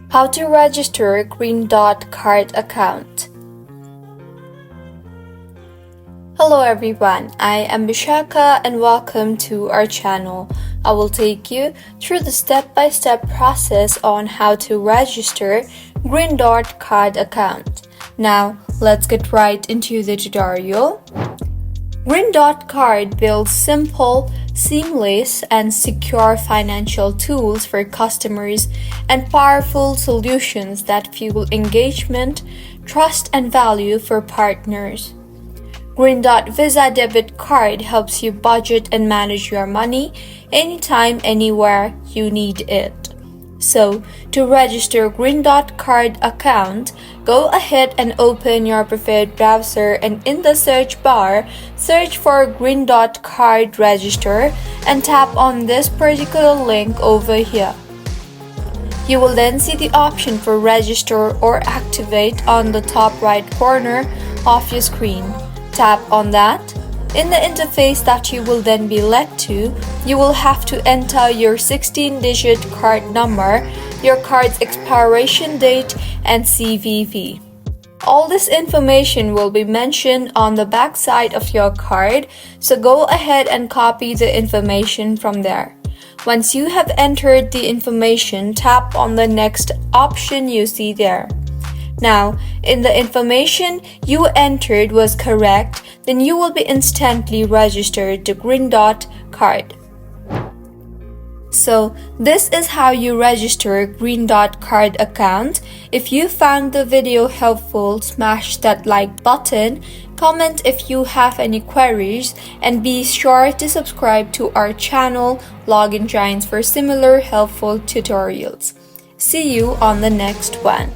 How to register Green Dot Card account. Hello everyone, I am Bishaka and welcome to our channel. I will take you through the step-by-step process on how to register Green Dot Card account. Now, let's get right into the tutorial. Green Dot Card builds simple, seamless, and secure financial tools for customers and powerful solutions that fuel engagement, trust, and value for partners. Green Dot Visa Debit Card helps you budget and manage your money anytime, anywhere you need it. So, to register Green Dot Card account, go ahead and open your preferred browser and in the search bar, search for Green Dot Card Register and tap on this particular link over here. You will then see the option for register or activate on the top right corner of your screen. Tap on that. In the interface that you will then be led to, you will have to enter your 16-digit card number, your card's expiration date, and CVV. All this information will be mentioned on the back side of your card, so go ahead and copy the information from there. Once you have entered the information, tap on the next option you see there. Now, if the information you entered was correct, then you will be instantly registered to Green Dot Card. So, this is how you register Green Dot Card account. If you found the video helpful, smash that like button, comment if you have any queries, and be sure to subscribe to our channel, Login Giants, for similar helpful tutorials. See you on the next one.